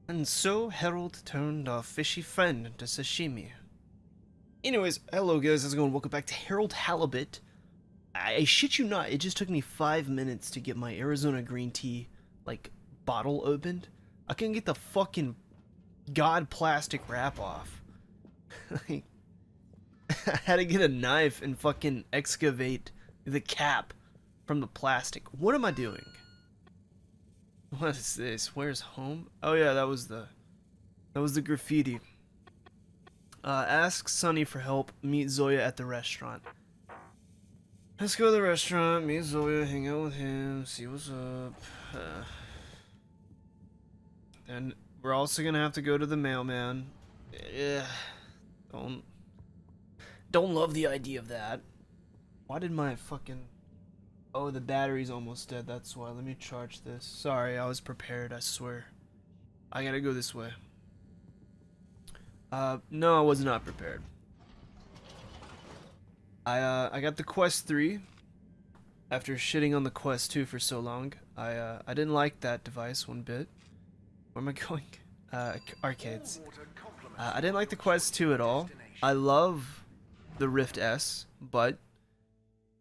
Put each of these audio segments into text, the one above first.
And so Harold turned our fishy friend into sashimi. Anyways, hello guys, how's it going? Welcome back to Harold Halibut. I shit you not, it just took me 5 minutes to get my Arizona green tea, like, bottle opened. I couldn't get the fucking god plastic wrap off. Like, I had to get a knife and fucking excavate the cap from the plastic. What am I doing? What is this? Where's home? Oh yeah, that was the graffiti. Ask Sonny for help. Meet Zoya at the restaurant. Let's go to the restaurant, meet Zoya, hang out with him, see what's up. And we're also gonna have to go to the mailman. Yeah, don't love the idea of that. Why did my fucking... Oh, the battery's almost dead, that's why. Let me charge this. Sorry, I was prepared, I swear. I gotta go this way. No, I was not prepared. I got the Quest 3 after shitting on the Quest 2 for so long. I didn't like that device one bit. Where am I going? Arcades. I didn't like the Quest 2 at all. I love the Rift S, but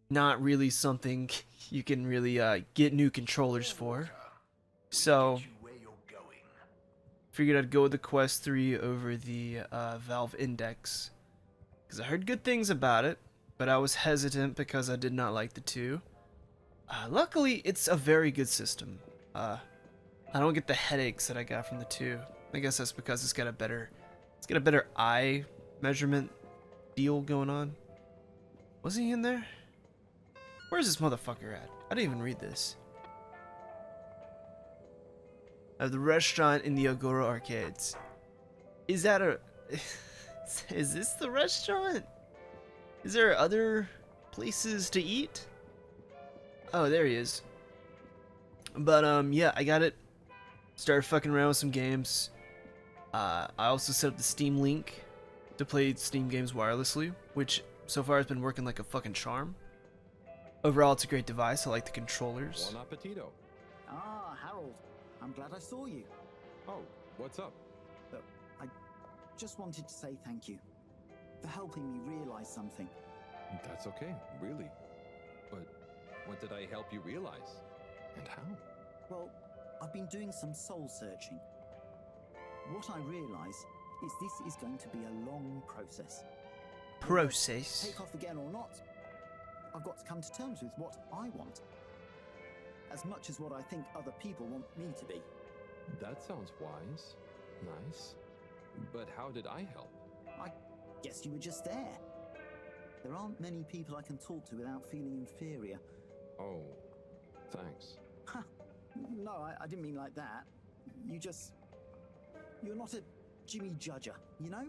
not really something you can really get new controllers for. So figured I'd go with the Quest 3 over the Valve Index, because I heard good things about it, but I was hesitant because I did not like the 2. Luckily, it's a very good system. I don't get the headaches that I got from the 2. I guess that's because it's got a better eye measurement deal going on. Was he in there? Where's this motherfucker at? I didn't even read this. The restaurant in the Agora Arcades. Is that a... Is this the restaurant? Is there other places to eat? Oh, there he is. But, yeah, I got it. Started fucking around with some games. I also set up the Steam Link to play Steam games wirelessly, which so far has been working like a fucking charm. Overall, it's a great device. I like the controllers. Buon appetito. Ah, Harold. I'm glad I saw you. Oh, what's up? Look, I just wanted to say thank you for helping me realize something. That's okay, really. But what did I help you realize? And how? Well, I've been doing some soul searching. What I realize is this is going to be a long process. Process? Take off again or not, I've got to come to terms with what I want, as much as what I think other people want me to be. That sounds wise. Nice. But how did I help? I guess you were just there. There aren't many people I can talk to without feeling inferior. Oh, thanks. No, I didn't mean like that. You're not a Jimmy Judger, you know?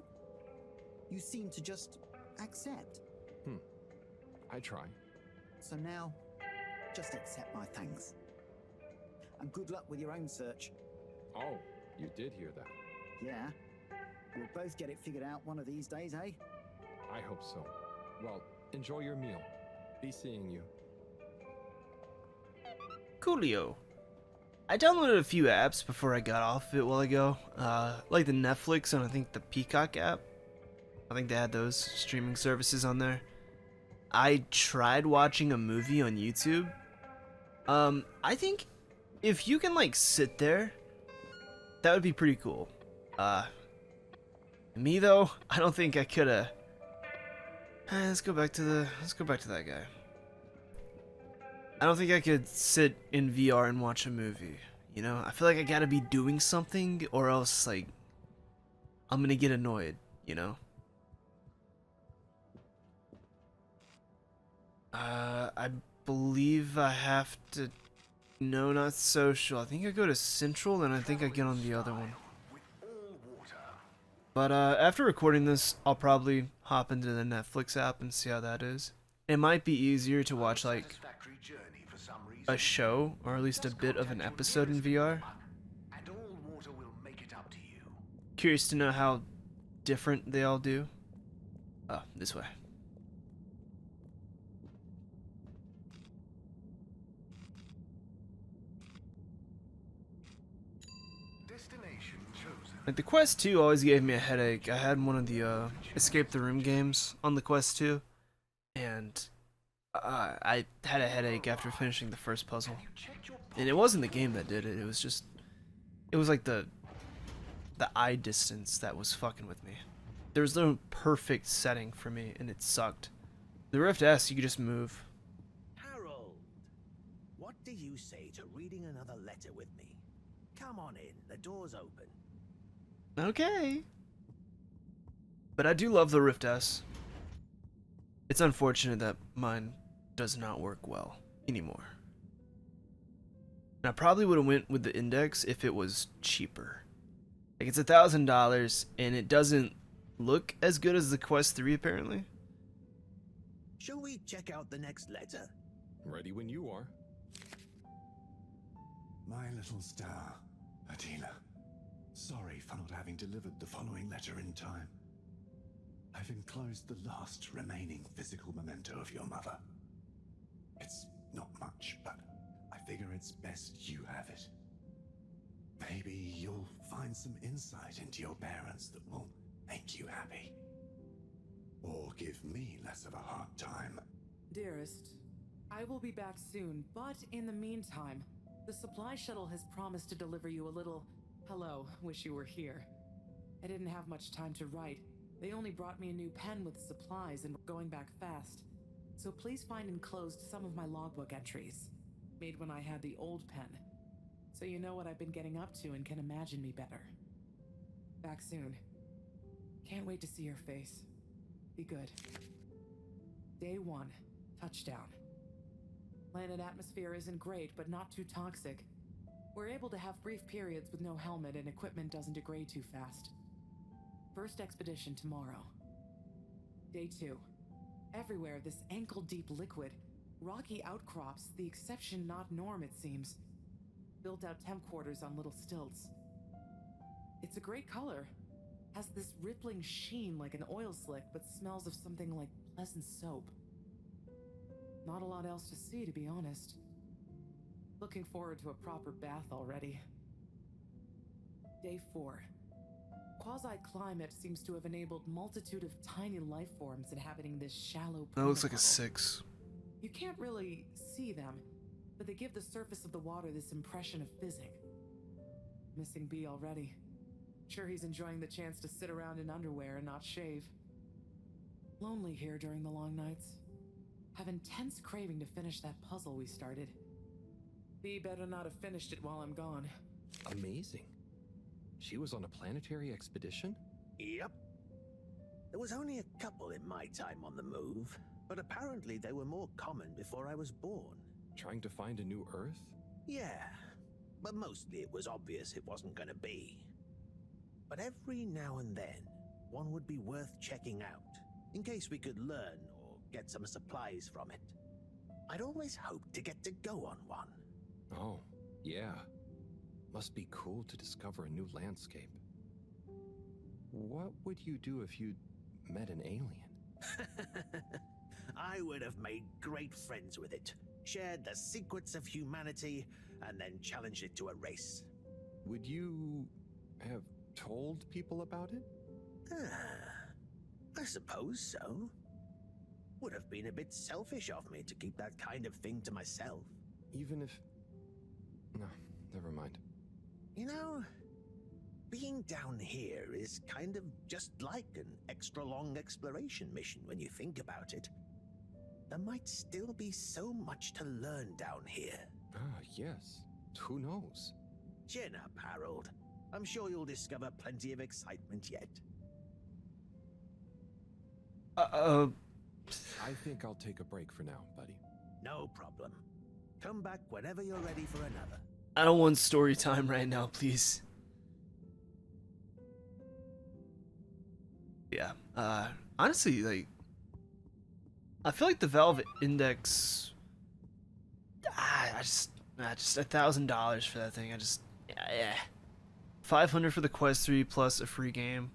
You seem to just accept. I try. So now, just accept my thanks. And good luck with your own search. Oh, you did hear that. Yeah. We'll both get it figured out one of these days, eh? I hope so. Well, enjoy your meal. Be seeing you. Coolio. I downloaded a few apps before I got off it a while ago. Like the Netflix and I think the Peacock app. I think they had those streaming services on there. I tried watching a movie on YouTube. I think if you can like sit there, that would be pretty cool. Me though, I don't think I coulda. Let's go back to that guy. I don't think I could sit in VR and watch a movie. You know, I feel like I gotta be doing something or else like I'm gonna get annoyed, you know? I believe I have to... No, not social. I think I go to Central, and I think I get on the other one. But, after recording this, I'll probably hop into the Netflix app and see how that is. It might be easier to watch, like, a show, or at least a bit of an episode in VR. Curious to know how different they all do. Oh, this way. Like, the Quest 2 always gave me a headache. I had one of the Escape the Room games on the Quest 2, and I had a headache after finishing the first puzzle. And it wasn't the game that did it, it was just, it was like the eye distance that was fucking with me. There was no perfect setting for me, and it sucked. The Rift S, you could just move. Harold, what do you say to reading another letter with me? Come on in, the door's open. Okay. But I do love the Rift S. It's unfortunate that mine does not work well anymore. And I probably would have went with the Index if it was cheaper. Like, it's $1,000 and it doesn't look as good as the Quest 3 apparently. Shall we check out the next letter? Ready when you are. My little star, Adila. Sorry for not having delivered the following letter in time. I've enclosed the last remaining physical memento of your mother. It's not much, but I figure it's best you have it. Maybe you'll find some insight into your parents that will make you happy. Or give me less of a hard time. Dearest, I will be back soon, but in the meantime, the supply shuttle has promised to deliver you a little hello, wish you were here. I didn't have much time to write. They only brought me a new pen with supplies and we're going back fast. So please find enclosed some of my logbook entries, made when I had the old pen, so you know what I've been getting up to and can imagine me better. Back soon. Can't wait to see your face. Be good. Day 1, touchdown. Planet atmosphere isn't great, but not too toxic. We're able to have brief periods with no helmet and equipment doesn't degrade too fast. First expedition tomorrow. Day 2. Everywhere this ankle-deep liquid. Rocky outcrops, the exception not norm it seems. Built out temp quarters on little stilts. It's a great color. Has this rippling sheen like an oil slick, but smells of something like pleasant soap. Not a lot else to see, to be honest. Looking forward to a proper bath already. Day 4. Quasi-climate seems to have enabled multitude of tiny life forms inhabiting this shallow That looks like a planet 6. You can't really see them, but they give the surface of the water this impression of fizzing. Missing B already. Sure he's enjoying the chance to sit around in underwear and not shave. Lonely here during the long nights. Have intense craving to finish that puzzle we started. B better not have finished it while I'm gone. Amazing. She was on a planetary expedition? Yep. There was only a couple in my time on the move, but apparently they were more common before I was born. Trying to find a new Earth? Yeah, but mostly it was obvious it wasn't gonna be. But every now and then, one would be worth checking out, in case we could learn or get some supplies from it. I'd always hoped to get to go on one. Oh, yeah. Must be cool to discover a new landscape. What would you do if you met an alien? I would have made great friends with it, shared the secrets of humanity, and then challenged it to a race. Would you have told people about it? I suppose so. Would have been a bit selfish of me to keep that kind of thing to myself. Even if... No, never mind. You know, being down here is kind of just like an extra long exploration mission when you think about it. There might still be so much to learn down here. Ah, yes. Who knows? Chin up, Harold. I'm sure you'll discover plenty of excitement yet. I think I'll take a break for now, buddy. No problem. Come back whenever you're ready for another. I don't want story time right now, please. Yeah. Honestly, like, I feel like the Valve Index. Just $1,000 for that thing. Yeah. 500 for the Quest 3 plus a free game,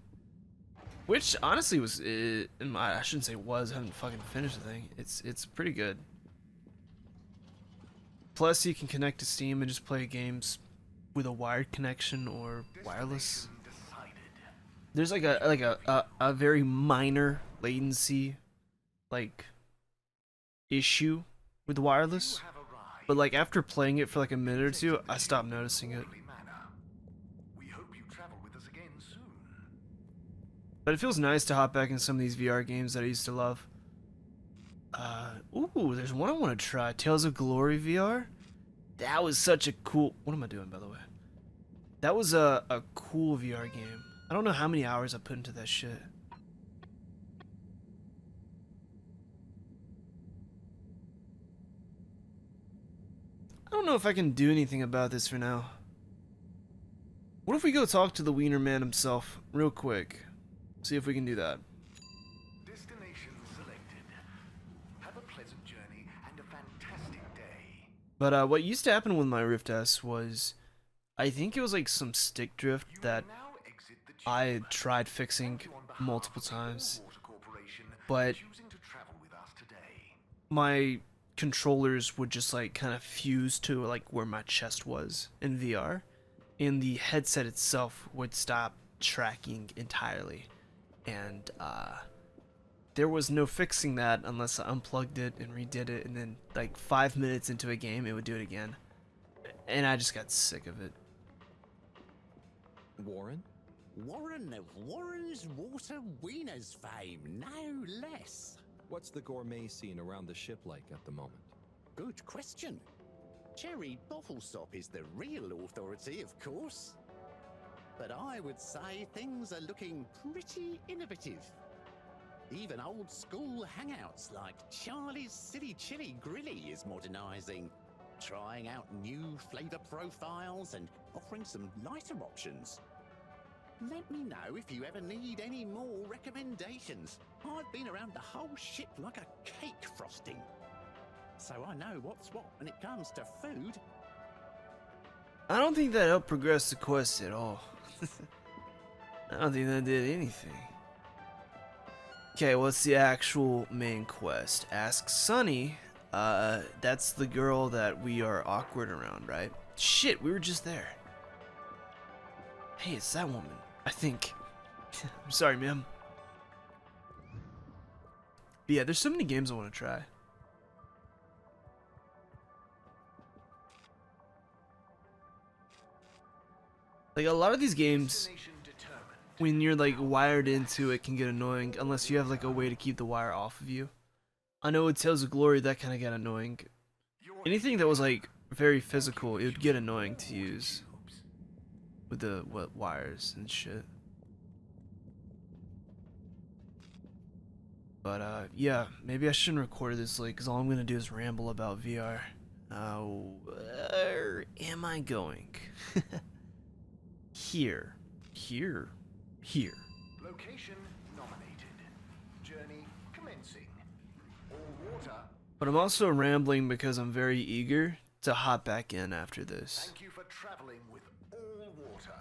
which honestly was, I shouldn't say was. I haven't fucking finished the thing. It's pretty good. Plus, you can connect to Steam and just play games with a wired connection or wireless. There's like a very minor latency like issue with wireless, but like after playing it for like a minute or two, I stopped noticing it. We hope you travel with us again soon. But it feels nice to hop back in some of these VR games that I used to love. Ooh, there's one I want to try. Tales of Glory VR. That was such a cool... What am I doing, by the way? That was a cool VR game. I don't know how many hours I put into that shit. I don't know if I can do anything about this for now. What if we go talk to the Wiener Man himself, real quick? See if we can do that. Destination selected. Have a pleasant journey and a fantastic day. But what used to happen with my Rift S was, I think it was like some stick drift that Now exit the tube. I had tried fixing Thank you on behalf multiple of the times, Water Corporation but for choosing to travel with us today. my controllers would just like kind of fuse to like where my chest was in VR, and the headset itself would stop tracking entirely, and there was no fixing that unless I unplugged it and redid it, and then like 5 minutes into a game it would do it again, and I just got sick of it. Warren? Warren of Warren's Water Wieners fame, no less. What's the gourmet scene around the ship like at the moment? Good question. Cherry Bottlestop is the real authority, of course. But I would say things are looking pretty innovative. Even old school hangouts like Charlie's Silly Chili Grilly is modernizing, trying out new flavor profiles and offering some lighter options. Let me know if you ever need any more recommendations. I've been around the whole ship like a cake frosting. So I know what's what when it comes to food. I don't think that helped progress the quest at all. I don't think that did anything. Okay, what's the actual main quest? Ask Sunny. That's the girl that we are awkward around, right? Shit, we were just there. Hey, it's that woman, I think. I'm sorry, ma'am. But yeah, there's so many games I want to try. Like, a lot of these games, Destination determined. when you're like wired into it, can get annoying unless you have like a way to keep the wire off of you. I know with Tales of Glory that kind of got annoying. Anything that was like very physical, it would get annoying to use with the wires and shit. But yeah, maybe I shouldn't record this late because all I'm gonna do is ramble about VR. Where am I going? Here. Location nominated. Journey commencing. All water. But I'm also rambling because I'm very eager to hop back in after this. Thank you for traveling with all water.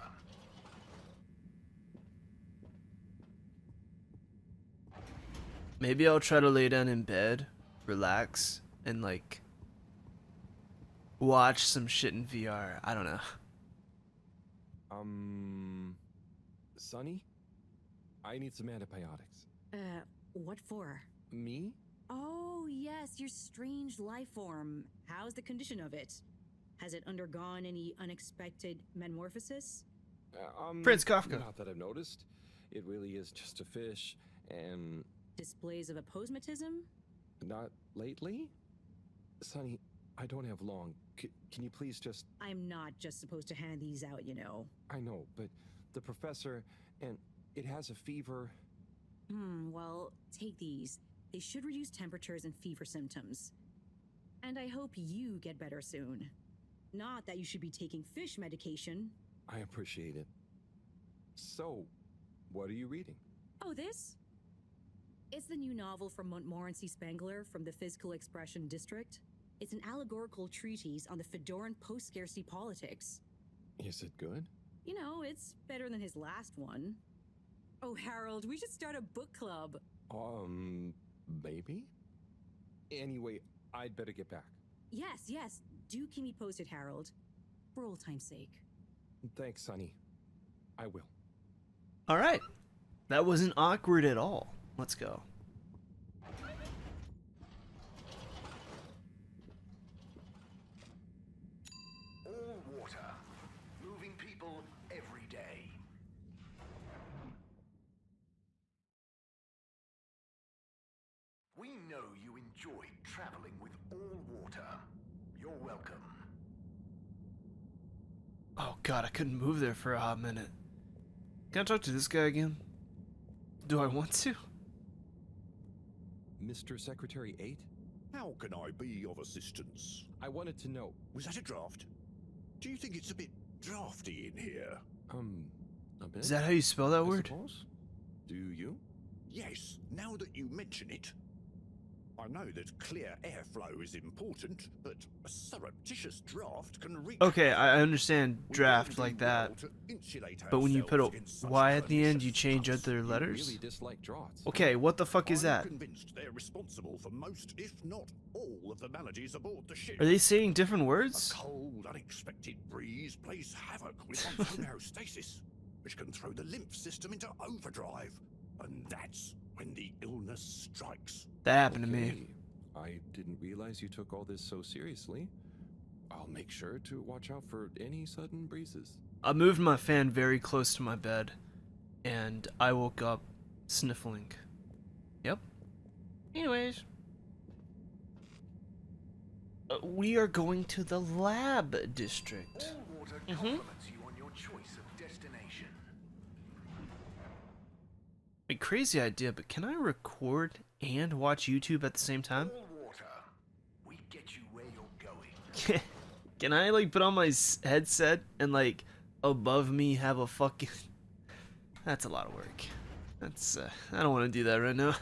Maybe I'll try to lay down in bed, relax, and like watch some shit in VR. I don't know. Sonny? I need some antibiotics. What for? Me? Oh, yes, your strange life form. How's the condition of it? Has it undergone any unexpected metamorphosis? Prince Kafka. Not that I've noticed. It really is just a fish, and Displays of aposematism? not lately? Sonny, I don't have long. Can you please just... I'm not just supposed to hand these out, you know. I know, but the professor, and it has a fever. Well, take these. They should reduce temperatures and fever symptoms. And I hope you get better soon. Not that you should be taking fish medication. I appreciate it. So, what are you reading? Oh, this? It's the new novel from Montmorency Spangler from the Physical Expression District. It's an allegorical treatise on the Fedoran post-scarcity politics. Is it good? You know, it's better than his last one. Oh, Harold, we should start a book club. Maybe? Anyway, I'd better get back. Yes, do keep me posted, Harold. For old time's sake. Thanks, Sonny. I will. All right. That wasn't awkward at all. Let's go. All water. Moving people every day. We know you enjoy traveling with all water. You're welcome. Oh god, I couldn't move there for a hot minute. Can I talk to this guy again? Do I want to? Mr. Secretary 8? How can I be of assistance? I wanted to know. Was that a draft? Do you think it's a bit drafty in here? A bit? Is that how you spell that I word? suppose? Do you? Yes, now that you mention it. I know that clear airflow is important, but a surreptitious draft can reach... Okay, I understand We draft don't like do well that. to insulate But when you put ourselves a against such Y at the end, pernicious you change stuff. other You letters? really dislike draughts. Okay, what the fuck is I'm that? convinced they're responsible for most, if not all, of the maladies aboard the ship. Are they saying different A words? cold, unexpected breeze plays havoc with one's homeostasis, which can throw the lymph system into overdrive. And that's when the illness strikes. That happened to me. Okay. I didn't realize you took all this so seriously. I'll make sure to watch out for any sudden breezes. I moved my fan very close to my bed, and I woke up sniffling. Yep. Anyways. We are going to the lab district. All water compliments you on your choice of destination. A crazy idea, but can I record and watch YouTube at the same time? All water. We get you where you're going. Can I like put on my headset and like above me have a fucking... That's a lot of work. That's I don't want to do that right now.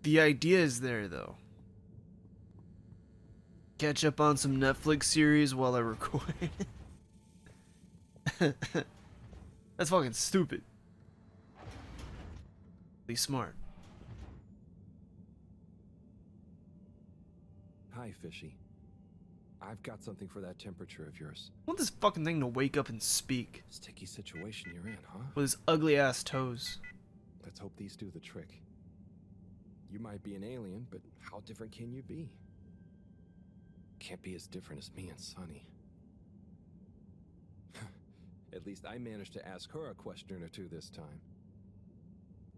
The idea is there though. Catch up on some Netflix series while I record. That's fucking stupid. Be smart. Hi, Fishy. I've got something for that temperature of yours. I want this fucking thing to wake up and speak Sticky situation you're in, huh? with his ugly ass toes. Let's hope these do the trick. You might be an alien, but how different can you be? Can't be as different as me and Sonny. At least I managed to ask her a question or two this time.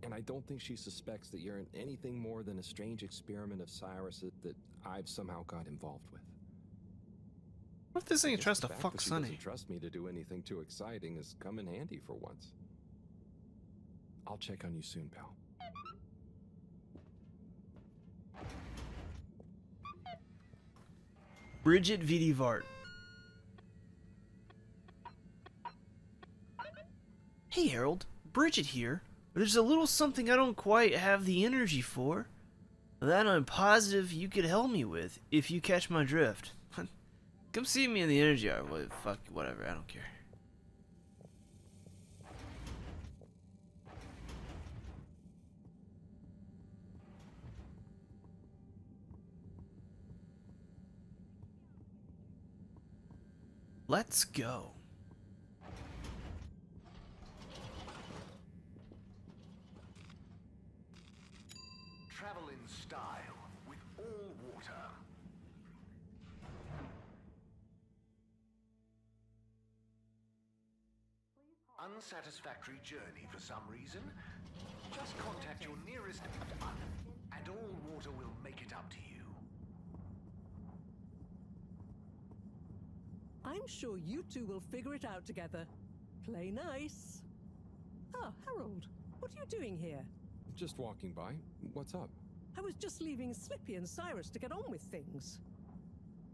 And I don't think she suspects that you're anything more than a strange experiment of Cyrus that I've somehow got involved with. What if this thing Guess tries the to fact fuck that she Sonny? doesn't trust me to do anything too exciting has come in handy for once. I'll check on you soon, pal. Bridget Vidivart. Hey Harold, Bridget here. There's a little something I don't quite have the energy for. That I'm positive you could help me with, if you catch my drift. Come see me in the energy hour. Well, fuck, whatever, I don't care. Let's go. Travel in style with all water. Unsatisfactory journey for some reason? Just contact your nearest and all water will make it up to you. I'm sure you two will figure it out together. Play nice. Ah, Harold, what are you doing here? Just walking by. What's up? I was just leaving Slippy and Cyrus to get on with things.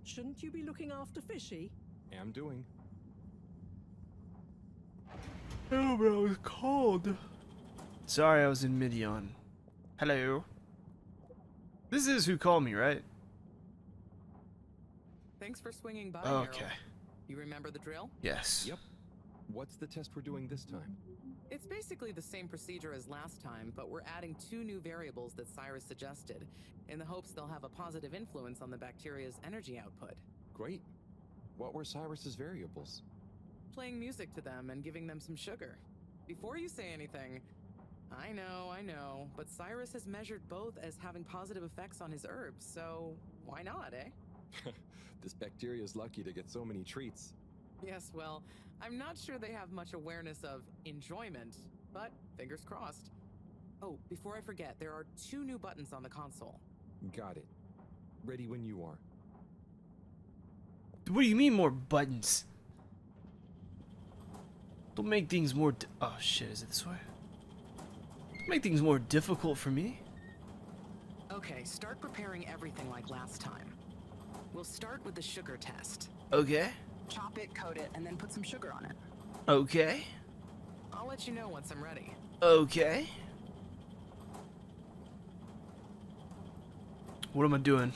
Shouldn't you be looking after Fishy? Am doing. Oh, but I was cold. Sorry, I was in mid-yawn. Hello. This is who called me, right? Thanks for swinging by, Okay. Harold. You remember the drill? Yes. Yep. What's the test we're doing this time? It's basically the same procedure as last time, but we're adding 2 new variables that Cyrus suggested, in the hopes they'll have a positive influence on the bacteria's energy output. Great. What were Cyrus's variables? Playing music to them and giving them some sugar. Before you say anything, I know, but Cyrus has measured both as having positive effects on his herbs, so why not, eh? This bacteria is lucky to get so many treats. Yes, well, I'm not sure they have much awareness of enjoyment, but fingers crossed. Oh, before I forget, there are 2 new buttons on the console. Got it. Ready when you are. What do you mean more buttons? Don't make things more oh shit, is it this way? Don't make things more difficult for me. Okay, start preparing everything like last time. We'll start with the sugar test. Okay. Chop it, coat it, and then put some sugar on it. Okay. I'll let you know once I'm ready. Okay. What am I doing?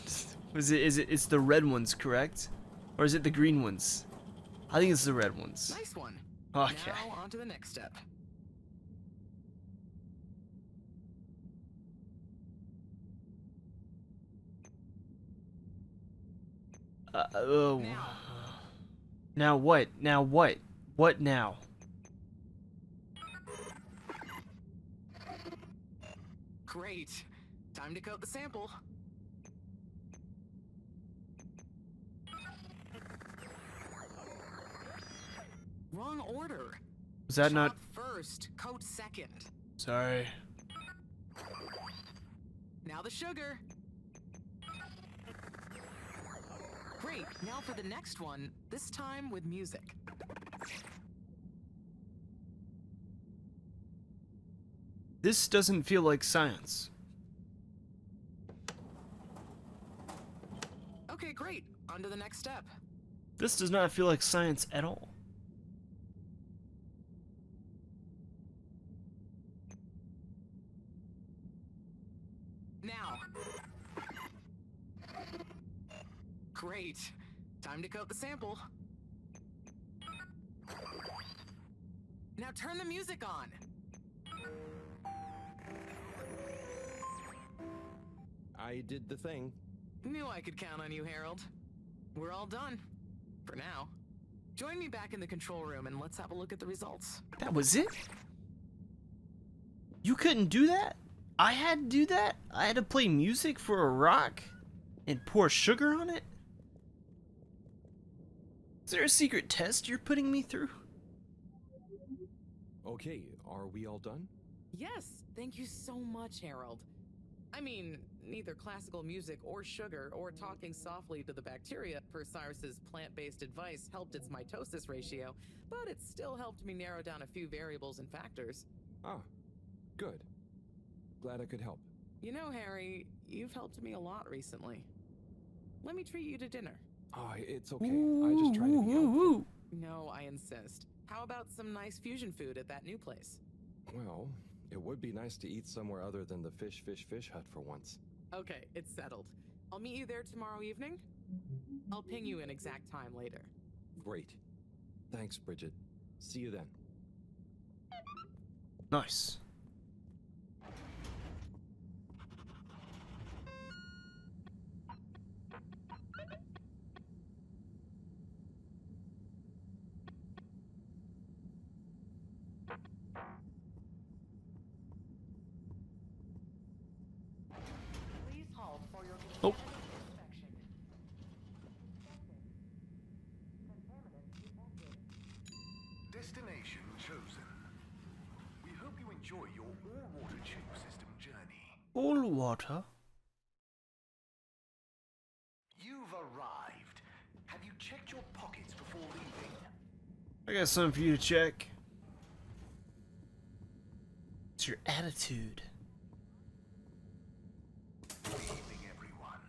It's the red ones, correct? Or is it the green ones? I think it's the red ones. Nice one. Okay. Now on to the next step. Oh. Now. Now what? Now what? What now? Great. Time to coat the sample. Wrong order. Was that Chop not? first, coat second. Sorry. Now the sugar. Great, now for the next one, this time with music. This doesn't feel like science. Okay, great. On to the next step. This does not feel like science at all. Now. Great. Time to coat the sample. Now turn the music on. I did the thing. Knew I could count on you, Harold. We're all done. For now. Join me back in the control room and let's have a look at the results. That was it? You couldn't do that? I had to do that? I had to play music for a rock and pour sugar on it? Is there a secret test you're putting me through? Okay, are we all done? Yes, thank you so much, Harold. I mean, neither classical music or sugar or talking softly to the bacteria per Cyrus's plant-based advice helped its mitosis ratio, but it still helped me narrow down a few variables and factors. Ah, good. Glad I could help. You know, Harry, you've helped me a lot recently. Let me treat you to dinner. Ah, it's okay. I just try to be helpful. No, I insist. How about some nice fusion food at that new place? Well, it would be nice to eat somewhere other than the fish hut for once. Okay, it's settled. I'll meet you there tomorrow evening. I'll ping you an exact time later. Great. Thanks, Bridget. See you then. Nice. Please halt for your Oh. inspection. Destination chosen. We hope you enjoy your all-water tube system journey. All water? You've arrived. Have you checked your pockets before leaving? I got something for you to check. It's your attitude. Good evening, everyone.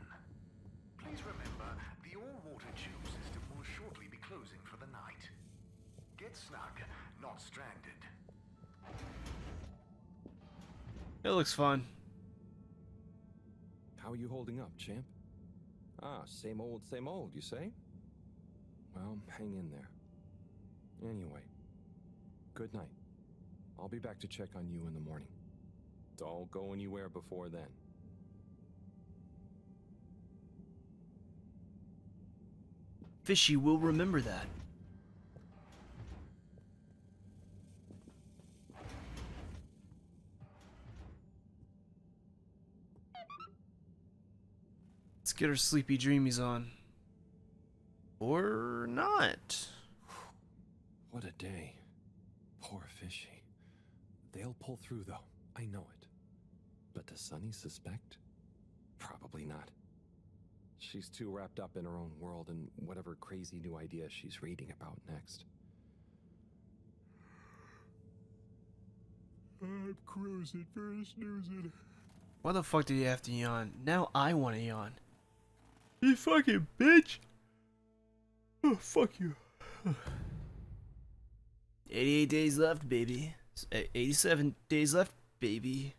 Please remember, the all-water tube system will shortly be closing for the night. Get snug, not stranded. It looks fun. How are you holding up, champ? Ah, same old, you say? Well, hang in there. Anyway, good night. I'll be back to check on you in the morning. Don't go anywhere before then. Fishy will remember that. Let's get our sleepy dreamies on. Or not. What a day. Poor Fishy. They'll pull through, though. I know it. But does Sunny suspect? Probably not. She's too wrapped up in her own world and whatever crazy new idea she's reading about next. I'm cruising for snoozing. Why the fuck did you have to yawn? Now I want to yawn. You fucking bitch! Oh, fuck you. 88 days left, baby. 87 days left, baby.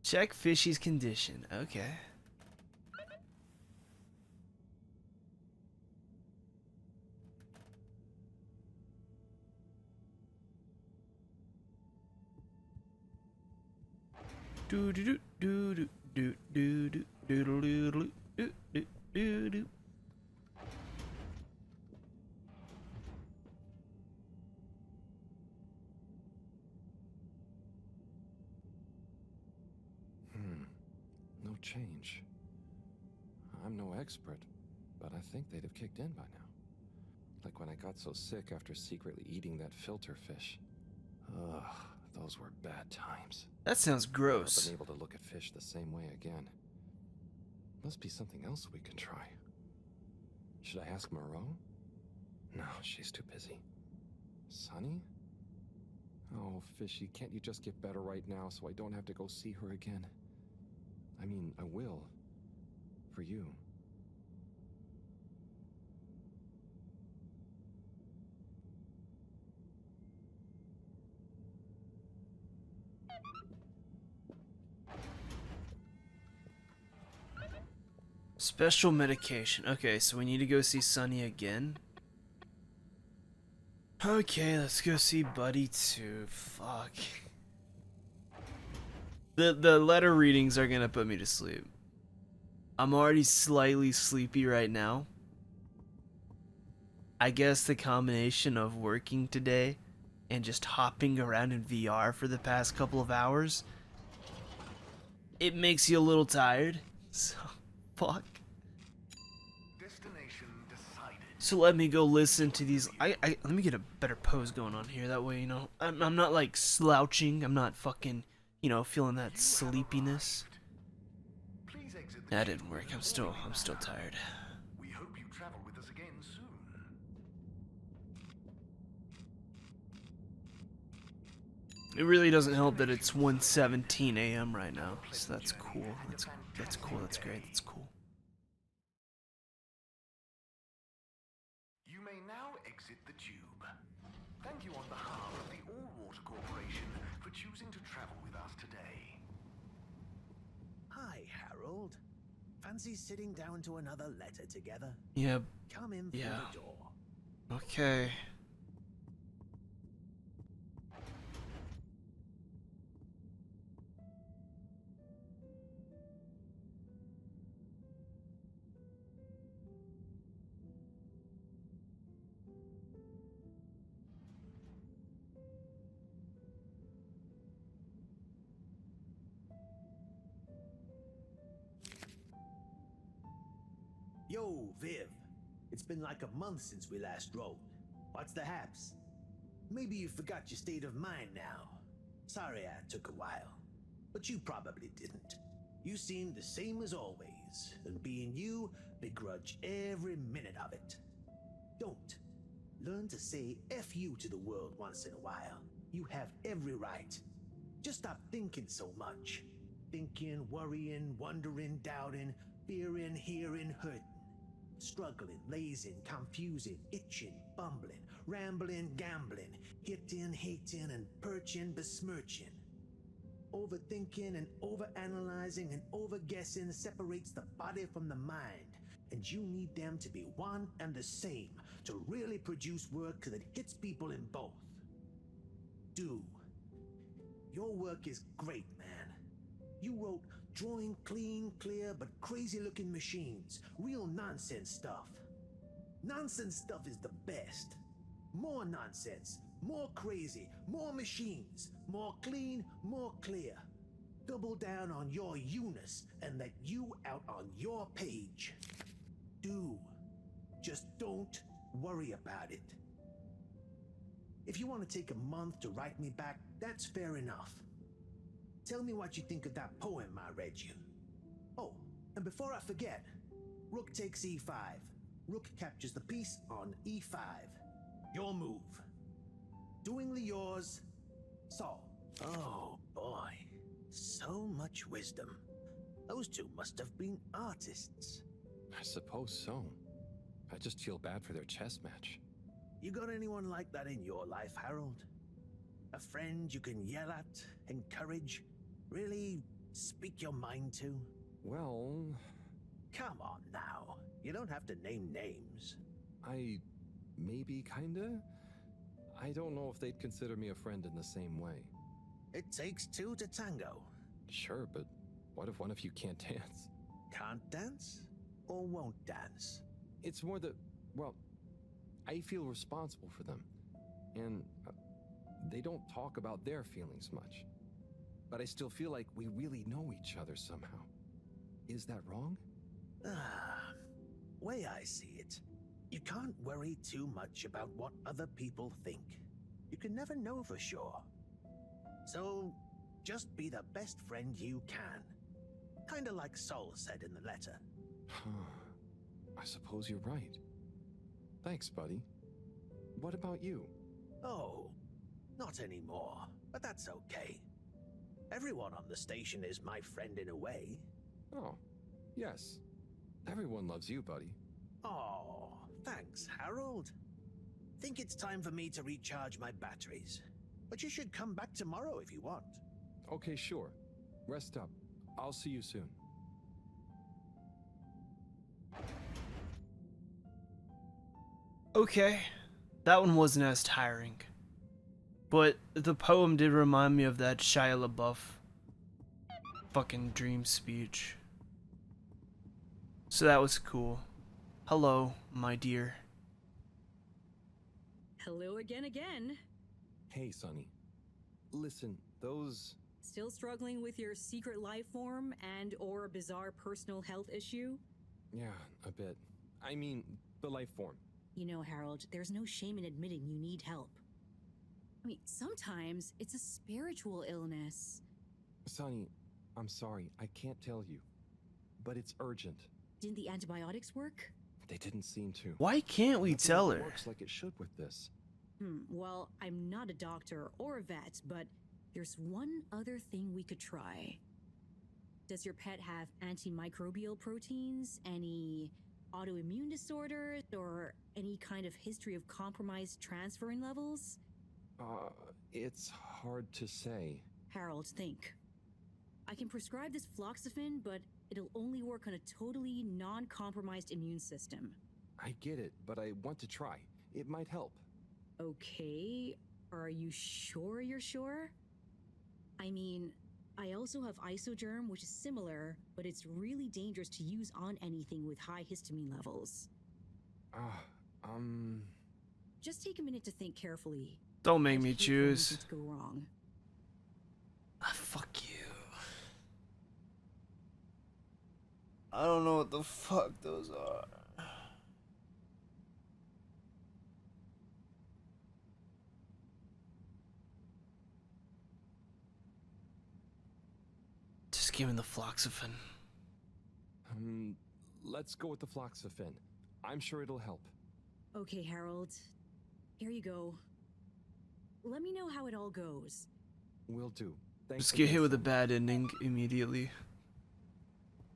Check Fishy's condition. Okay. Do do do do do do do do do do do do do do. No change. I'm no expert, but I think they'd have kicked in by now. Like when I got so sick after secretly eating that filter fish. Ugh, those were bad times. That sounds gross. I've been able to look at fish the same way again. Must be something else we can try. Should I ask Moreau? No, she's too busy. Sunny? Oh, Fishy, can't you just get better right now so I don't have to go see her again? I mean, I will. For you. Special medication. Okay, so we need to go see Sunny again. Okay, let's go see Buddy too. Fuck. The letter readings are gonna put me to sleep. I'm already slightly sleepy right now. I guess the combination of working today and just hopping around in VR for the past couple of hours, it makes you a little tired. So, fuck. Destination decided. So let me go listen to these. Let me get a better pose going on here. That way, you know, I'm not like slouching. I'm not fucking, you know, feeling that sleepiness. Please exit the That didn't tube work. in I'm an still orderly manner. tired. We hope you travel with us again soon. It really doesn't help that it's 1:17 a.m. right now. So that's cool. That's cool. That's great. That's cool. You may now exit the tube. Thank you on behalf of the All-Water Corporation for choosing to travel with us today. Hi, Harold. Fancy sitting down to another letter together? Yeah. Come in through Yeah. the door. Okay. Yo, Viv. It's been like a month since we last rode. What's the haps? Maybe you forgot your state of mind now. Sorry I took a while. But you probably didn't. You seem the same as always, and being you, begrudge every minute of it. Don't. Learn to say F you to the world once in a while. You have every right. Just stop thinking so much. Thinking, worrying, wondering, doubting, fearing, hearing, hurting. Struggling, lazing, confusing, itching, bumbling, rambling, gambling, hitting, hating, and perching, besmirching. Overthinking and overanalyzing and overguessing separates the body from the mind, and you need them to be one and the same to really produce work that hits people in both. Do. Your work is great, man. You wrote Drawing clean, clear, but crazy looking machines. Real nonsense stuff. Nonsense stuff is the best. More nonsense, more crazy, more machines, more clean, more clear. Double down on your Eunice and let you out on your page. Do. Just don't worry about it. If you want to take a month to write me back, that's fair enough. Tell me what you think of that poem I read you. Oh, and before I forget, Rook takes e5. Rook captures the piece on e5. Your move. Doingly yours, Saul. Oh boy, so much wisdom. Those two must have been artists. I suppose so. I just feel bad for their chess match. You got anyone like that in your life, Harold? A friend you can yell at, encourage, really speak your mind to? Well, Come on now. You don't have to name names. maybe kinda? I don't know if they'd consider me a friend in the same way. It takes two to tango. Sure, but what if one of you can't dance? Can't dance or won't dance? It's more that, well, I feel responsible for them. And they don't talk about their feelings much. But I still feel like we really know each other somehow. Is that wrong? Way I see it, you can't worry too much about what other people think. You can never know for sure. So, just be the best friend you can. Kinda like Sol said in the letter. I suppose you're right. Thanks, buddy. What about you? Oh, not anymore, but that's okay. Everyone on the station is my friend in a way. Oh, yes. Everyone loves you, buddy. Oh, thanks, Harold. Think it's time for me to recharge my batteries. But you should come back tomorrow if you want. Okay, sure. Rest up. I'll see you soon. Okay, that one wasn't as tiring. But the poem did remind me of that Shia LaBeouf fucking dream speech. So that was cool. Hello, my dear. Hello again. Hey, Sonny. Listen, those... Still struggling with your secret life form and or bizarre personal health issue? Yeah, a bit. I mean, the life form. You know, Harold, there's no shame in admitting you need help. I mean, sometimes it's a spiritual illness. Sonny, I'm sorry, I can't tell you. But it's urgent. Didn't the antibiotics work? They didn't seem to. Why can't we Nothing tell her? works like it should with this. Well, I'm not a doctor or a vet, but there's one other thing we could try. Does your pet have antimicrobial proteins, any autoimmune disorders, or any kind of history of compromised transferrin levels? It's hard to say. Harold, think. I can prescribe this floxafin, but it'll only work on a totally non-compromised immune system. I get it, but I want to try. It might help. Okay, are you sure you're sure? I mean, I also have isogerm, which is similar, but it's really dangerous to use on anything with high histamine levels. Just take a minute to think carefully. Don't make I'd me hate for choose. anything to go wrong. Fuck you. I don't know what the fuck those are. Just give me the floxafin. Let's go with the floxafin. I'm sure it'll help. Okay, Harold. Here you go. Let me know how it all goes. Will do. Thanks Just get hit again, with a Sonny. bad ending immediately.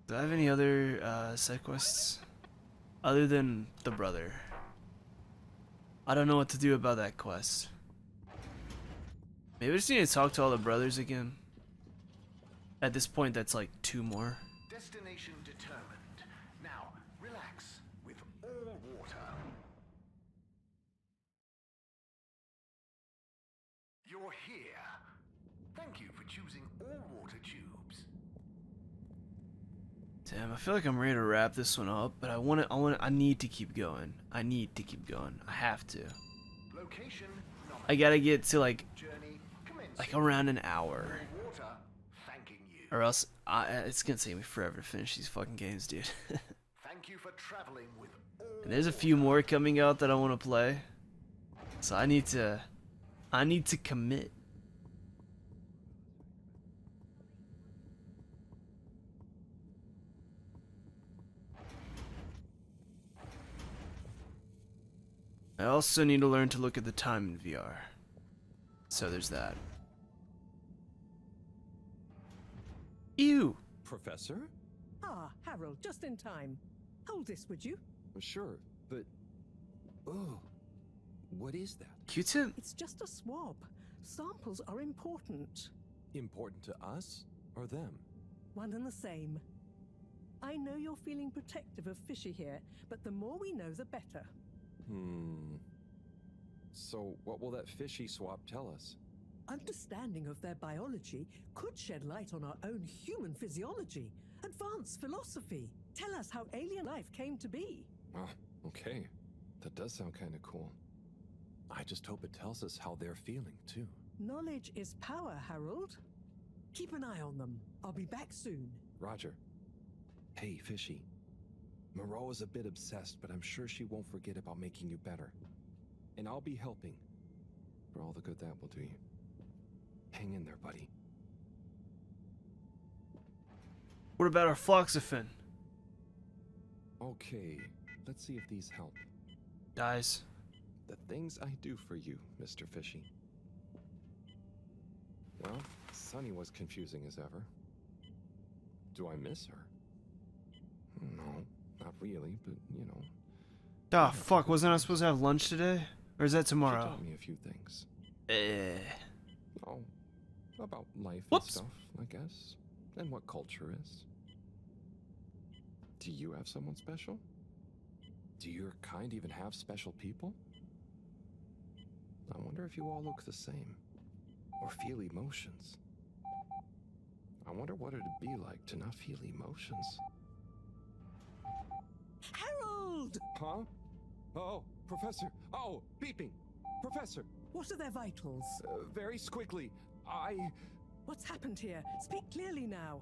Do I have any other side quests? Other than the brother. I don't know what to do about that quest. Maybe I just need to talk to all the brothers again. At this point, that's like 2 more. Destination determined. Now, relax with all water. You're here. Thank you for choosing all water tubes. Damn, I feel like I'm ready to wrap this one up, but I need to keep going. I need to keep going. I have to. Location I gotta get to like journey around an hour, water thanking you. or else it's gonna take me forever to finish these fucking games, dude. Thank you for traveling with all And there's a few more coming out that I want to play, so I need to commit. I also need to learn to look at the time in VR. So there's that. Ew! Professor? Ah, Harold, just in time. Hold this, would you? Sure, but... Oh, what is that? Q-tip? It's just a swab. Samples are important. Important to us or them? One and the same. I know you're feeling protective of Fishy here, but the more we know, the better. So what will that fishy swap tell us? Understanding of their biology could shed light on our own human physiology, advance philosophy, tell us how alien life came to be. Oh, okay. That does sound kind of cool. I just hope it tells us how they're feeling, too. Knowledge is power, Harold. Keep an eye on them. I'll be back soon. Roger. Hey, Fishy. Moreau is a bit obsessed, but I'm sure she won't forget about making you better. And I'll be helping. For all the good that will do you. Hang in there, buddy. What about our Floxafen? Okay, let's see if these help. Dies. The things I do for you, Mr. Fishy. Well, Sunny was confusing as ever. Do I miss her? No, not really, but you know. Ah, fuck, wasn't I supposed to have lunch today? Or is that She tomorrow? taught me a few things. Oh, about life and Whoops. stuff, I guess. And what culture is. Do you have someone special? Do your kind even have special people? I wonder if you all look the same. Or feel emotions. I wonder what it'd be like to not feel emotions. Harold! Huh? Oh, Professor. Oh, beeping. Professor. What are their vitals? Very squiggly. What's happened here? Speak clearly now.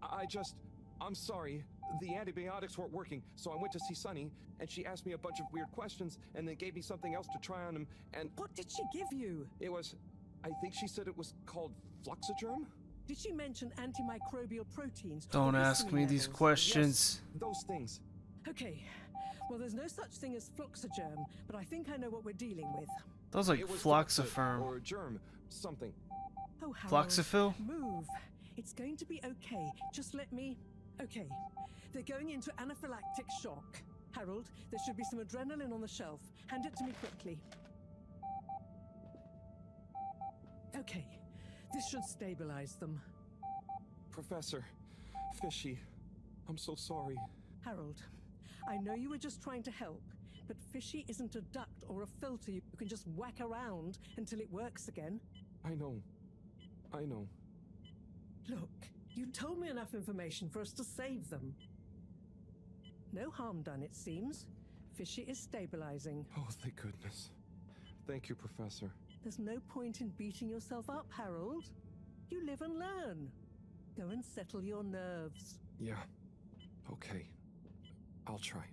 I'm sorry. The antibiotics weren't working, so I went to see Sunny, and she asked me a bunch of weird questions, and then gave me something else to try on him, and... What did she give you? It was... I think she said it was called Fluxogerm? Did she mention antimicrobial proteins? Don't or ask me histamine these levels? questions. Yes, those things. Okay. Well, there's no such thing as Fluxogerm, but I think I know what we're dealing with. That was like It was Floxaferm. or germ, something. Oh, Harold. Floxafil? Move. It's going to be okay. Just let me... Okay. They're going into anaphylactic shock. Harold, there should be some adrenaline on the shelf. Hand it to me quickly. Okay. This should stabilize them. Professor. Fishy. I'm so sorry. Harold, I know you were just trying to help, but Fishy isn't a duct or a filter you can just whack around until it works again. I know. Look, you told me enough information for us to save them. No harm done, it seems. Fishy is stabilizing. Oh, thank goodness. Thank you, Professor. There's no point in beating yourself up, Harold. You live and learn. Go and settle your nerves. Yeah. Okay. I'll try.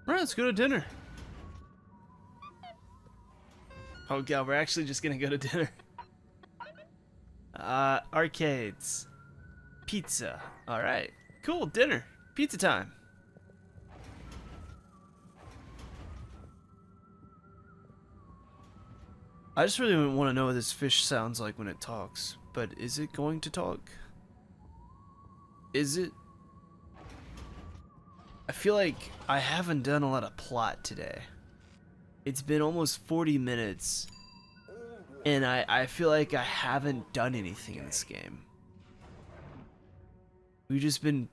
Alright, let's go to dinner. Oh god, we're actually just gonna go to dinner. Arcades. Pizza. Alright. Cool, dinner. Pizza time. I just really want to know what this fish sounds like when it talks. But is it going to talk? Is it? I feel like I haven't done a lot of plot today. It's been almost 40 minutes. And I feel like I haven't done anything in this game. We've just been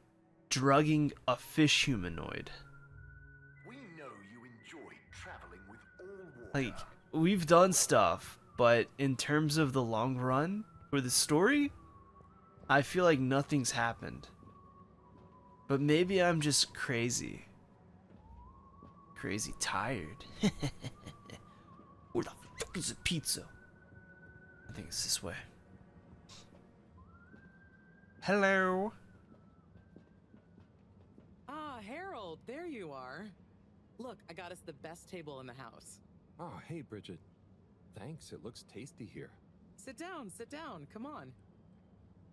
drugging a fish humanoid. We know you enjoyed traveling with all water. Like, we've done stuff, but in terms of the long run for the story, I feel like nothing's happened. But maybe I'm just crazy. Crazy tired. Where the fuck is the pizza? I think it's this way. Hello. Ah, Harold, there you are. Look, I got us the best table in the house. Oh, hey, Bridget. Thanks, it looks tasty here. Sit down, come on.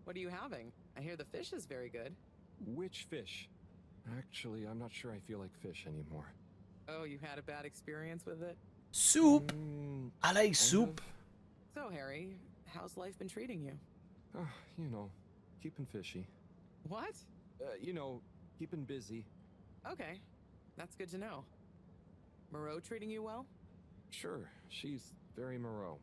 What are you having? I hear the fish is very good. Which fish? Actually, I'm not sure I feel like fish anymore. Oh, you had a bad experience with it? Soup. I like kind soup. So, Harry, how's life been treating you? You know, keeping fishy. What? You know, keeping busy. Okay, that's good to know. Moreau treating you well? Sure, she's very Moreau.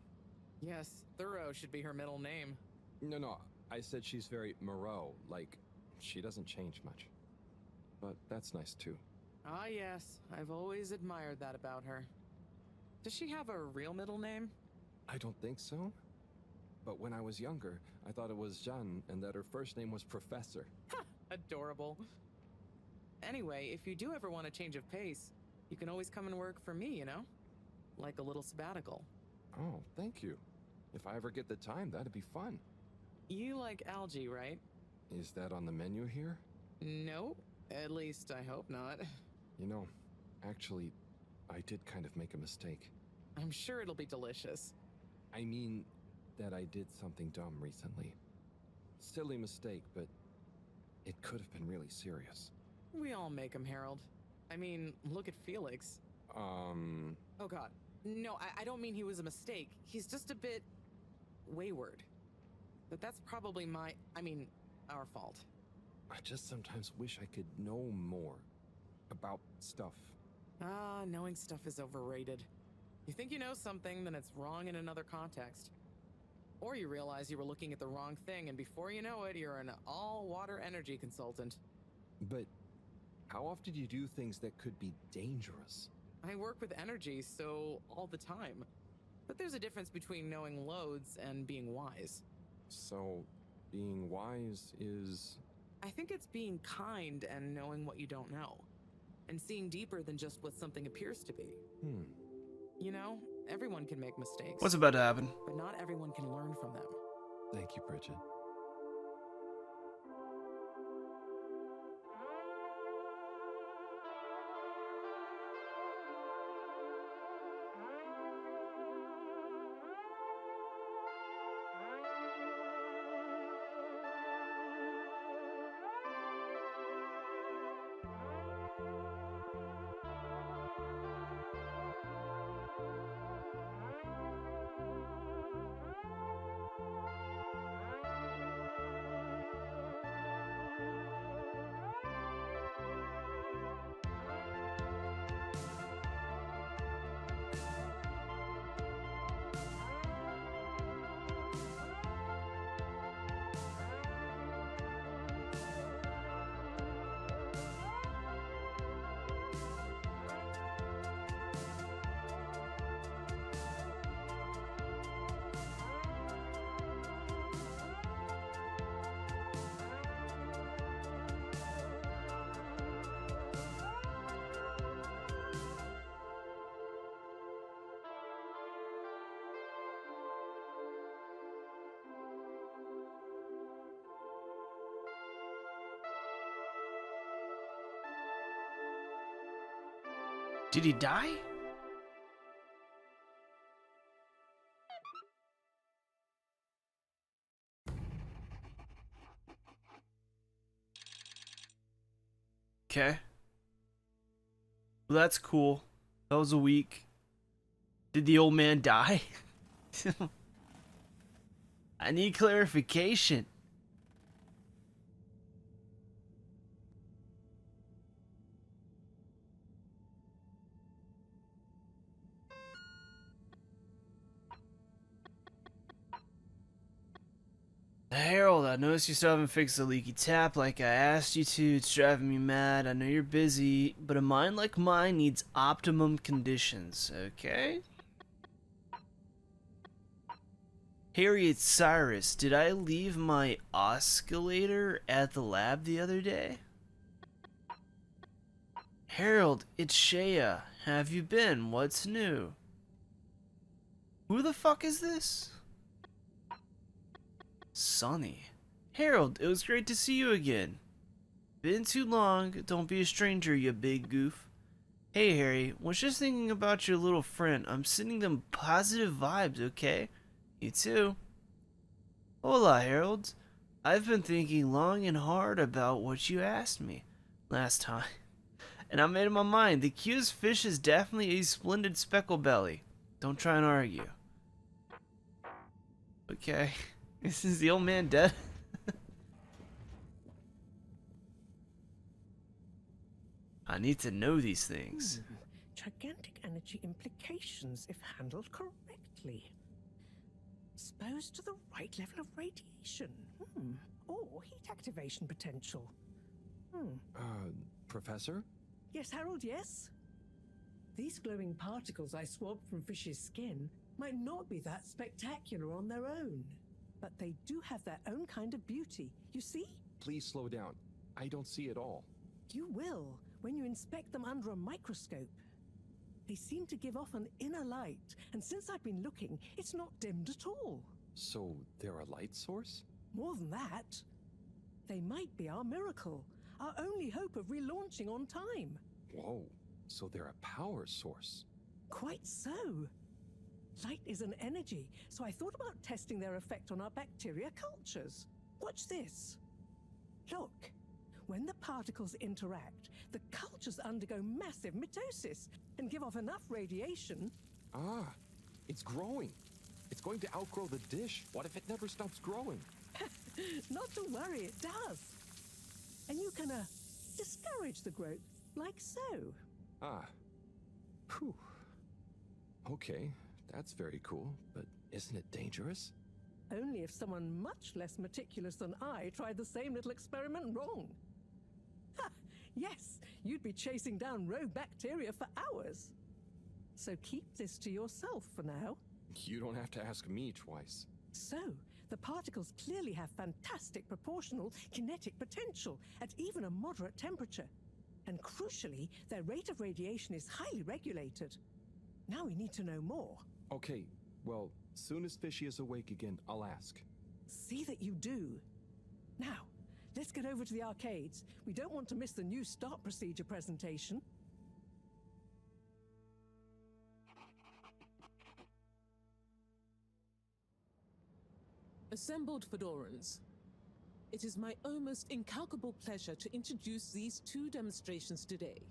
Yes, Thorough should be her middle name. No, I said she's very Moreau, like, she doesn't change much. But that's nice too. Ah, yes, I've always admired that about her. Does she have a real middle name? I don't think so. But when I was younger, I thought it was Jeanne and that her first name was Professor. Ha! Adorable. Anyway, if you do ever want a change of pace, you can always come and work for me, you know? Like a little sabbatical. Oh, thank you. If I ever get the time, that'd be fun. You like algae, right? Is that on the menu here? No, at least I hope not. You know, actually, I did kind of make a mistake. I'm sure it'll be delicious. I mean, that I did something dumb recently. Silly mistake, but it could have been really serious. We all make 'em, Harold. I mean, look at Felix. Oh god. No, I don't mean he was a mistake. He's just a bit wayward. But that's probably our fault. I just sometimes wish I could know more about stuff. Ah, knowing stuff is overrated. You think you know something, then it's wrong in another context. Or you realize you were looking at the wrong thing, and before you know it, you're an all-water energy consultant. But how often do you do things that could be dangerous? I work with energy, so all the time. But there's a difference between knowing loads and being wise. So, being wise is... I think it's being kind and knowing what you don't know. And seeing deeper than just what something appears to be. You know, everyone can make mistakes. What's about to happen? But not everyone can learn from them. Thank you, Bridget. Did he die? Okay. Well, that's cool. That was a week. Did the old man die? I need clarification. Harold, I noticed you still haven't fixed the leaky tap like I asked you to. It's driving me mad. I know you're busy, but a mind like mine needs optimum conditions, okay? Harriet Cyrus, did I leave my oscillator at the lab the other day? Harold, it's Shea. Have you been? What's new? Who the fuck is this? Sonny. Harold, it was great to see you again. Been too long. Don't be a stranger, you big goof. Hey, Harry. Was just thinking about your little friend. I'm sending them positive vibes, okay? You too. Hola, Harold. I've been thinking long and hard about what you asked me last time. And I made up my mind. The cutest fish is definitely a splendid specklebelly. Don't try and argue. Okay. This is the old man dead? I need to know these things. Gigantic energy implications if handled correctly. Exposed to the right level of radiation. Or heat activation potential. Professor? Yes, Harold, yes? These glowing particles I swabbed from fish's skin might not be that spectacular on their own, but they do have their own kind of beauty. You see? Please slow down. I don't see it all. You will when you inspect them under a microscope. They seem to give off an inner light, and since I've been looking, it's not dimmed at all. So they're a light source? More than that, they might be our miracle, our only hope of relaunching on time. Whoa, so they're a power source. Quite so. Light is an energy, so I thought about testing their effect on our bacteria cultures. Watch this. Look, when the particles interact, the cultures undergo massive mitosis and give off enough radiation. Ah, it's growing. It's going to outgrow the dish. What if it never stops growing? Not to worry, it does. And you can discourage the growth, like so. Ah. Whew. Okay, that's very cool, but isn't it dangerous? Only if someone much less meticulous than I tried the same little experiment wrong. Ha! Yes, you'd be chasing down rogue bacteria for hours. So keep this to yourself for now. You don't have to ask me twice. So, the particles clearly have fantastic proportional kinetic potential at even a moderate temperature. And crucially, their rate of radiation is highly regulated. Now we need to know more. Okay, well, soon as Fishy is awake again, I'll ask. See that you do. Now, let's get over to the arcades. We don't want to miss the new start procedure presentation. Assembled Fedorans, it is my almost incalculable pleasure to introduce these two demonstrations today.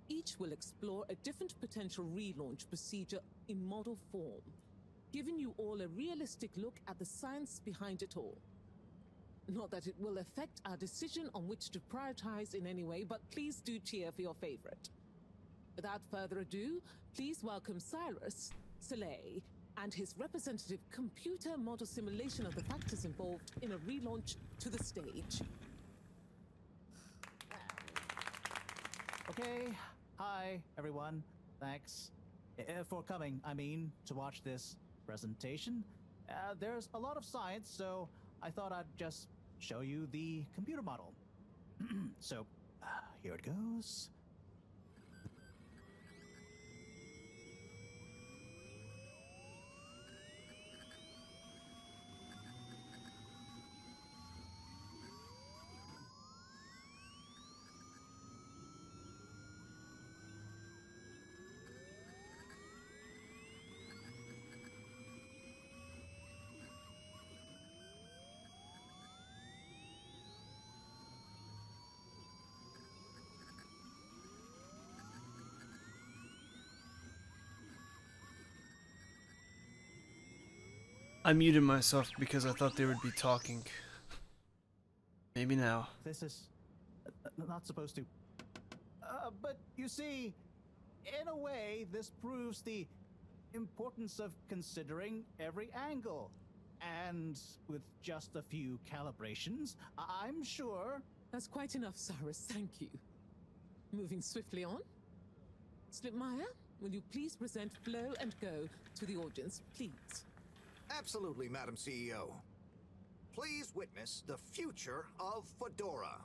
Each will explore a different potential relaunch procedure in model form, giving you all a realistic look at the science behind it all. Not that it will affect our decision on which to prioritize in any way, but please do cheer for your favorite. Without further ado, please welcome Cyrus, Soleil, and his representative computer model simulation of the factors involved in a relaunch to the stage. Okay, hi everyone, thanks for coming, to watch this presentation. There's a lot of science, so I thought I'd just show you the computer model. So, here it goes. I muted myself because I thought they would be talking. Maybe now. This is not supposed to. But you see, in a way, this proves the importance of considering every angle. And with just a few calibrations, I'm sure... That's quite enough, Cyrus, thank you. Moving swiftly on. Slipmeyer, will you please present Flow and Go to the audience, please? Absolutely, Madam CEO. Please witness the future of Fedora.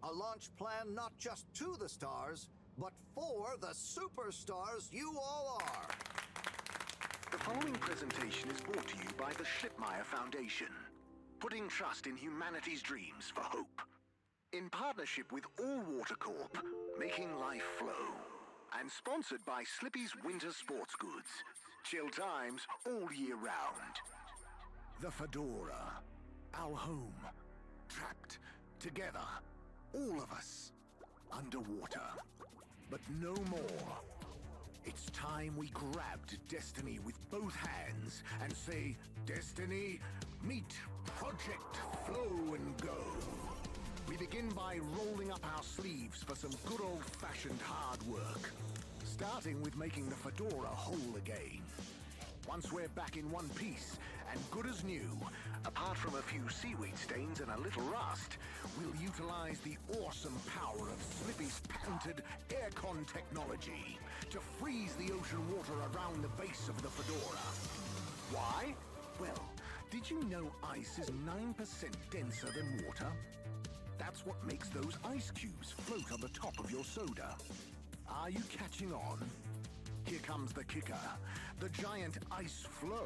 A launch plan not just to the stars, but for the superstars you all are. The following presentation is brought to you by the Schlittmeyer Foundation, putting trust in humanity's dreams for hope. In partnership with All Water Corp, making life flow. And sponsored by Slippy's Winter Sports Goods. Chill times all year round. The Fedora, our home, trapped together, all of us, underwater. But no more. It's time we grabbed Destiny with both hands and say, Destiny, meet Project Flow and Go. We begin by rolling up our sleeves for some good old-fashioned hard work. Starting with making the Fedora whole again. Once we're back in one piece and good as new, apart from a few seaweed stains and a little rust, we'll utilize the awesome power of Slippy's patented AIRCON technology to freeze the ocean water around the base of the Fedora. Why? Well, did you know ice is 9% denser than water? That's what makes those ice cubes float on the top of your soda. Are you catching on? Here comes the kicker. The giant ice flow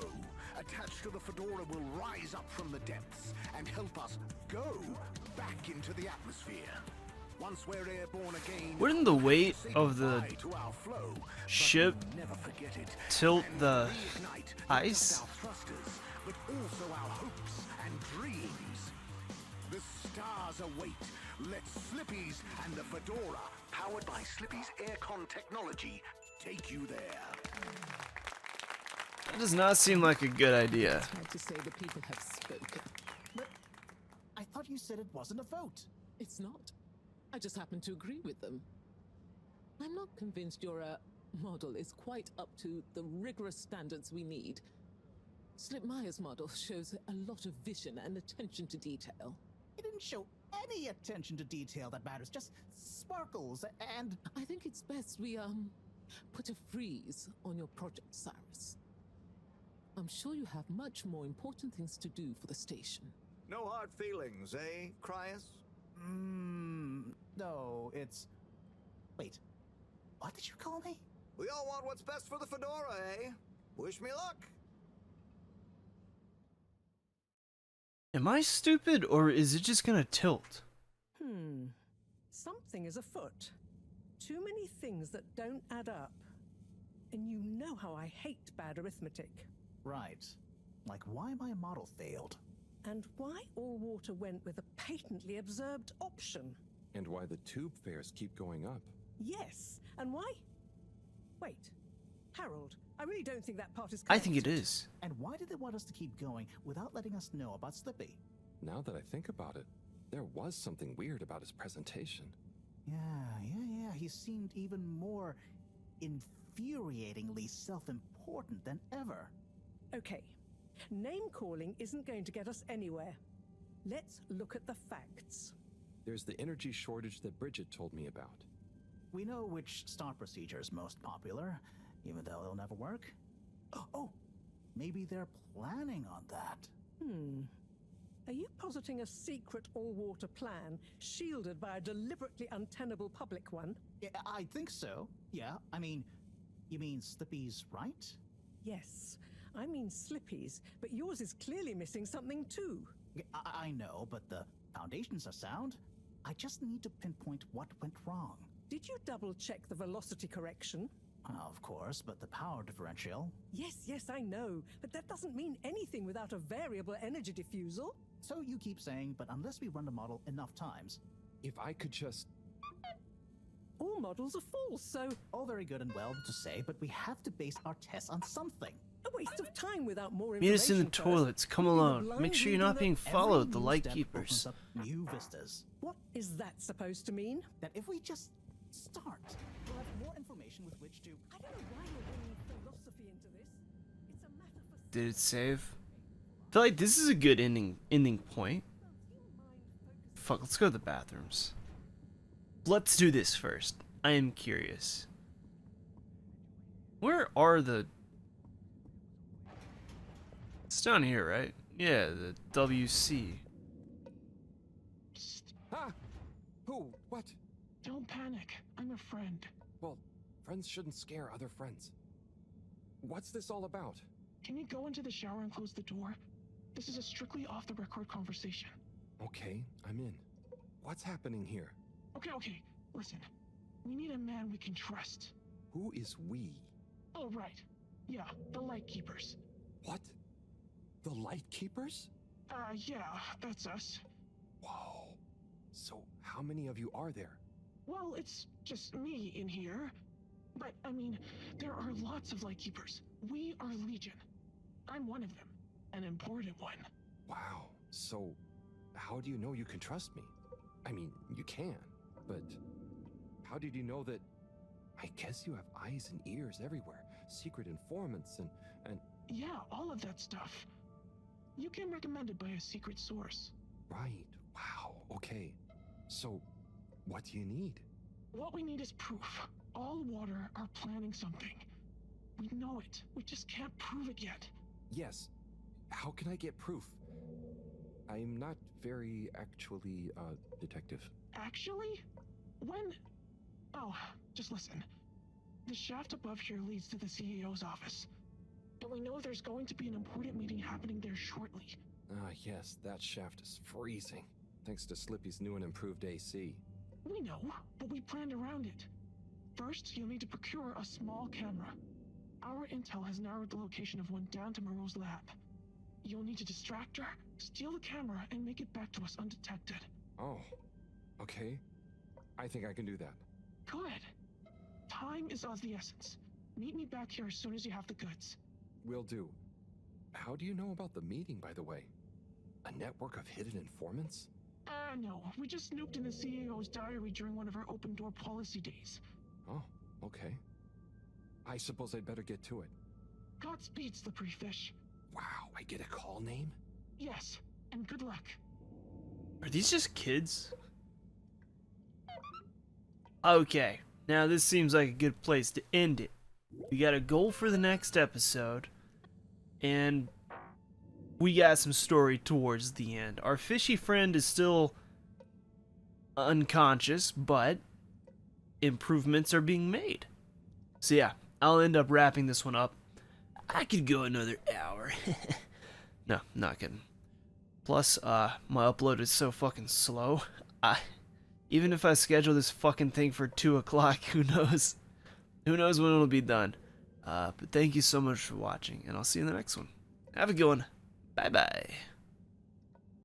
attached to the Fedora will rise up from the depths and help us go back into the atmosphere. Once we're airborne again, wouldn't the weight of the flow, ship never forget it, tilt and the reignite ice? Our thrusters, but also our hopes and dreams. The stars await. Let Slippy's and the Fedora, Powered by Slippy's AIRCON technology, take you there. That does not seem like a good idea. It's hard to say the people have spoken. But I thought you said it wasn't a vote. It's not. I just happen to agree with them. I'm not convinced your model is quite up to the rigorous standards we need. Slipmeyer's model shows a lot of vision and attention to detail. It didn't show any attention to detail that matters, just sparkles and... I think it's best we, put a freeze on your project, Cyrus. I'm sure you have much more important things to do for the station. No hard feelings, eh, Cryus? No, it's... Wait, what did you call me? We all want what's best for the Fedora, eh? Wish me luck. Am I stupid, or is it just gonna tilt? Something is afoot. Too many things that don't add up. And you know how I hate bad arithmetic. Right. Like why my model failed. And why All Water went with a patently absurd option. And why the tube fares keep going up. Yes, and why? Wait, Harold, I really don't think that part is I correct. think it is. And why did they want us to keep going without letting us know about Slippy? Now that I think about it, there was something weird about his presentation. Yeah. He seemed even more infuriatingly self-important than ever. Okay, name-calling isn't going to get us anywhere. Let's look at the facts. There's the energy shortage that Bridget told me about. We know which start procedure is most popular, even though it'll never work. Oh, maybe they're planning on that. Are you positing a secret all-water plan, shielded by a deliberately untenable public one? Yeah, I think so. Yeah, I mean, you mean Slippy's right? Yes, I mean Slippy's, but yours is clearly missing something too. I know, but the foundations are sound. I just need to pinpoint what went wrong. Did you double-check the velocity correction? Of course, but the power differential... Yes, I know, but that doesn't mean anything without a variable energy diffusal. So you keep saying, but unless we run the model enough times... If I could just... All models are false, so... All very good and well to say, but we have to base our tests on something. A waste of time without more Meet information. us in the toilets. Come alone. Make sure you're not being followed, the light keepers. New vistas. What is that supposed to mean? That if we just start, we'll have more information with which to... I don't know why you're bringing philosophy into this. It's a matter for... Did it save? I feel like this is a good ending point. Fuck, let's go to the bathrooms. Let's do this first. I am curious. Where are the... It's down here, right? Yeah, the WC. Ah! Who? What? Don't panic. I'm a friend. Well, friends shouldn't scare other friends. What's this all about? Can you go into the shower and close the door? This is a strictly off-the-record conversation. Okay, I'm in. What's happening here? Okay. Listen. We need a man we can trust. Who is we? Oh, right. Yeah, the Lightkeepers. What? The Lightkeepers? Yeah, that's us. Whoa. So, how many of you are there? Well, it's just me in here. But, I mean, there are lots of Lightkeepers. We are Legion. I'm one of them. An important one. Wow. So, how do you know you can trust me? I mean, you can, but how did you know that? I guess you have eyes and ears everywhere. Secret informants and... Yeah, all of that stuff. You came recommended by a secret source. Right. Wow. Okay. So, what do you need? What we need is proof. All water are planning something. We know it. We just can't prove it yet. Yes. How can I get proof? I'm not very actually, detective. Actually? When... Oh, just listen. The shaft above here leads to the CEO's office. And we know there's going to be an important meeting happening there shortly. Ah, yes, that shaft is freezing. Thanks to Slippy's new and improved AC. We know, but we planned around it. First, you'll need to procure a small camera. Our intel has narrowed the location of one down to Moreau's lab. You'll need to distract her, steal the camera, and make it back to us undetected. Oh, okay. I think I can do that. Good. Time is of the essence. Meet me back here as soon as you have the goods. Will do. How do you know about the meeting, by the way? A network of hidden informants? No. We just snooped in the CEO's diary during one of our open-door policy days. Oh, okay. I suppose I'd better get to it. Godspeed, Slippery Fish. Wow, I get a call name? Yes, and good luck. Are these just kids? Okay, now this seems like a good place to end it. We got a goal for the next episode, and we got some story towards the end. Our fishy friend is still unconscious, but improvements are being made. So yeah, I'll end up wrapping this one up. I could go another hour. No, not kidding. Plus, my upload is so fucking slow. Even if I schedule this fucking thing for 2 o'clock, who knows? Who knows when it'll be done. But thank you so much for watching, and I'll see you in the next one. Have a good one. Bye-bye.